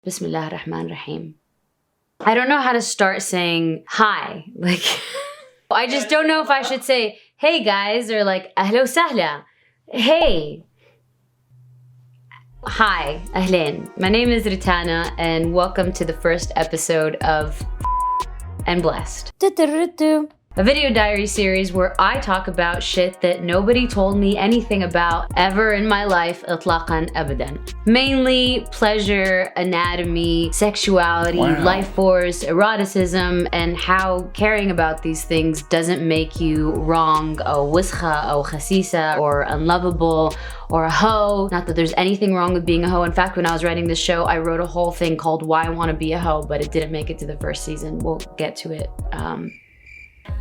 Bismillah ar-Rahman ar-Rahim. I don't know how to start saying hi. Like, I just don't know if I should say, hey guys, or like, ahlo sahla. Hey. Hi, ahlen. My name is Ritana, and welcome to the first episode of and Blessed. A video diary series where I talk about shit that nobody told me anything about ever in my life, itlaqan abadan. Mainly pleasure, anatomy, sexuality, life force, eroticism, and how caring about these things doesn't make you wrong, or wiskha, or khasisa, or unlovable, or a hoe. Not that there's anything wrong with being a hoe. In fact, when I was writing this show, I wrote a whole thing called Why I Want to Be a Hoe, but it didn't make it to the first season. We'll get to it.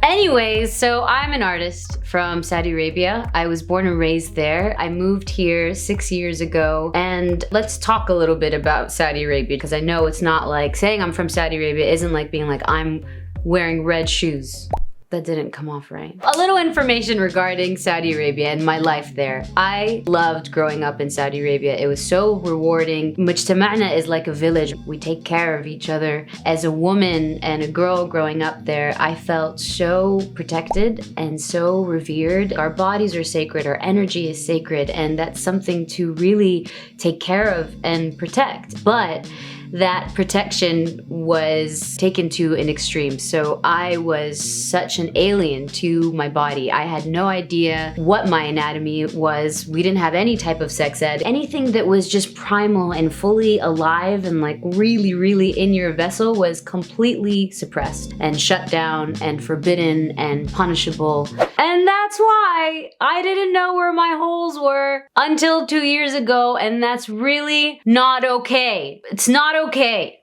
Anyways, so I'm an artist from Saudi Arabia. I was born and raised there. I moved here 6 years ago, and let's talk a little bit about Saudi Arabia, because I know it's not like saying I'm from Saudi Arabia isn't like being like I'm wearing red shoes. That didn't come off right. A little information regarding Saudi Arabia and my life there. I loved growing up in Saudi Arabia. It was so rewarding. Mujtama'na is like a village. We take care of each other. As a woman and a girl growing up there, I felt so protected and so revered. Our bodies are sacred, our energy is sacred, and that's something to really take care of and protect. But that protection was taken to an extreme. So I was such an alien to my body. I had no idea what my anatomy was. We didn't have any type of sex ed. Anything that was just primal and fully alive and like really, really in your vessel was completely suppressed and shut down and forbidden and punishable. And that's why I didn't know where my holes were until 2 years ago, and that's really not okay. It's not okay.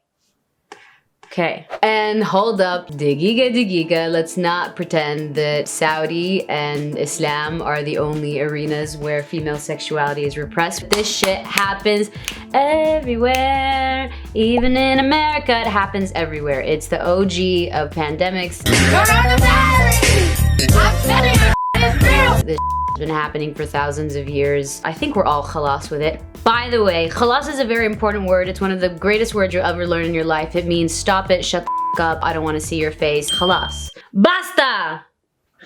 Okay, and hold up, digiga. Let's not pretend that Saudi and Islam are the only arenas where female sexuality is repressed. This shit happens everywhere. Even in America, it happens everywhere. It's the OG of pandemics. This has been happening for thousands of years. I think we're all khalas with it. By the way, khalas is a very important word. It's one of the greatest words you'll ever learn in your life. It means stop it, shut the up, I don't want to see your face. Khalas. Basta!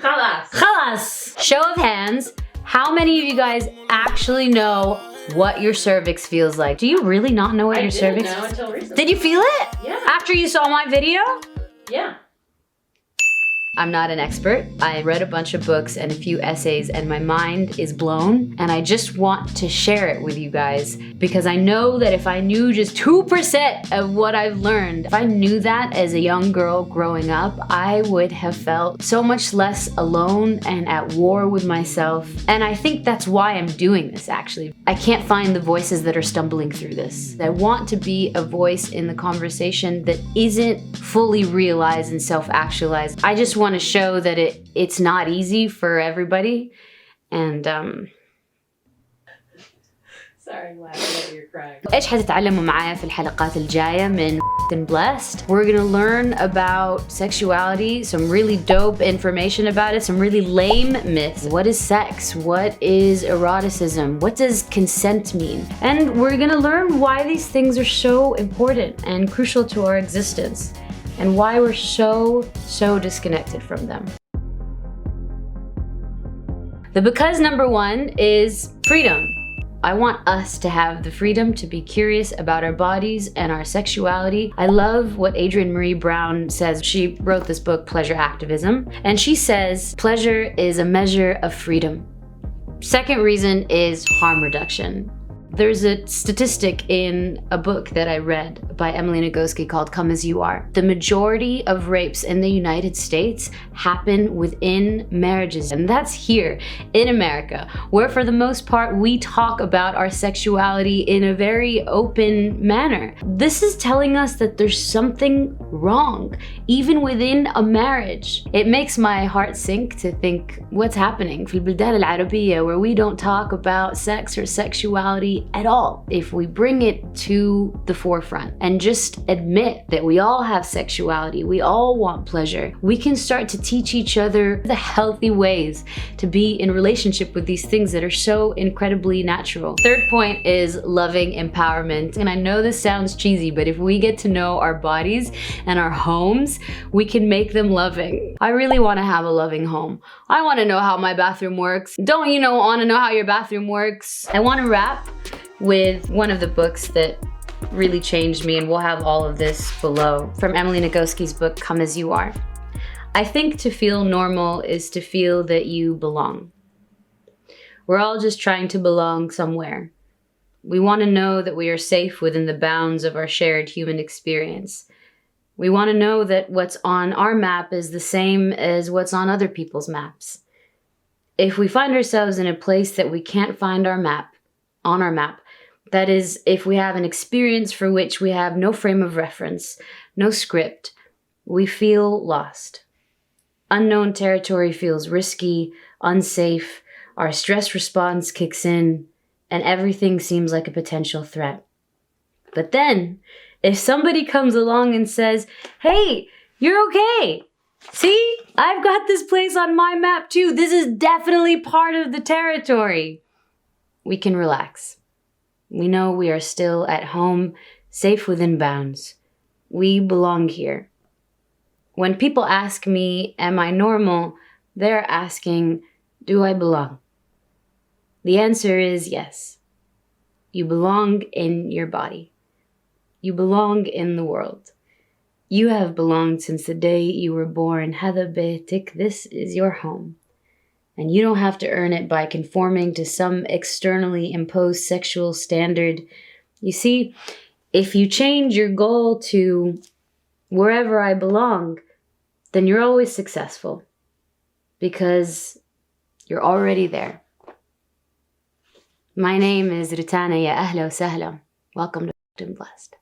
Khalas. Khalas! Show of hands, how many of you guys actually know what your cervix feels like? Do you really not know what your cervix feels like? I didn't know until recently. Did you feel it? Yeah. After you saw my video? Yeah. I'm not an expert. I read a bunch of books and a few essays, and my mind is blown, and I just want to share it with you guys because I know that if I knew just 2% of what I've learned, if I knew that as a young girl growing up, I would have felt so much less alone and at war with myself. And I think that's why I'm doing this, actually. I can't find the voices that are stumbling through this. I want to be a voice in the conversation that isn't fully realized and self-actualized. I just want to show that it's not easy for everybody, and Sorry, I'm laughing at you're crying. ايش حتتعلموا معايا في الحلقات الجاية من Blessed? We're gonna learn about sexuality, some really dope information about it, some really lame myths. What is sex? What is eroticism? What does consent mean? And we're gonna learn why these things are so important and crucial to our existence, and why we're so disconnected from them. The because number one is freedom. I want us to have the freedom to be curious about our bodies and our sexuality. I love what Adrienne Marie Brown says. She wrote this book, Pleasure Activism, and she says pleasure is a measure of freedom. Second reason is harm reduction. There's a statistic in a book that I read by Emily Nagoski called Come As You Are. The majority of rapes in the United States happen within marriages, and that's here in America, where for the most part we talk about our sexuality in a very open manner. This is telling us that there's something wrong, even within a marriage. It makes my heart sink to think what's happening في البلدان العربية, where we don't talk about sex or sexuality sexuality at all, if we bring it to the forefront and just admit that we all have sexuality, we all want pleasure, we can start to teach each other the healthy ways to be in relationship with these things that are so incredibly natural. Third point is loving empowerment. And I know this sounds cheesy, but if we get to know our bodies and our homes, we can make them loving. I really want to have a loving home. I want to know how my bathroom works. Don't you want to know how your bathroom works? I want to wrap with one of the books that really changed me, and we'll have all of this below, from Emily Nagoski's book, Come As You Are. I think to feel normal is to feel that you belong. We're all just trying to belong somewhere. We want to know that we are safe within the bounds of our shared human experience. We want to know that what's on our map is the same as what's on other people's maps. If we find ourselves in a place that we can't find on our map, that is, if we have an experience for which we have no frame of reference, no script, we feel lost. Unknown territory feels risky, unsafe, our stress response kicks in, and everything seems like a potential threat. But then, if somebody comes along and says, hey, you're okay. See, I've got this place on my map too. This is definitely part of the territory. We can relax. We know we are still at home, safe within bounds. We belong here. When people ask me, am I normal? They're asking, do I belong? The answer is yes. You belong in your body. You belong in the world. You have belonged since the day you were born. Hada beitik, this is your home. And you don't have to earn it by conforming to some externally imposed sexual standard. You see, if you change your goal to wherever I belong, then you're always successful because you're already there. My name is Ritana, ya ahla wa sahla. Welcome to Blessed.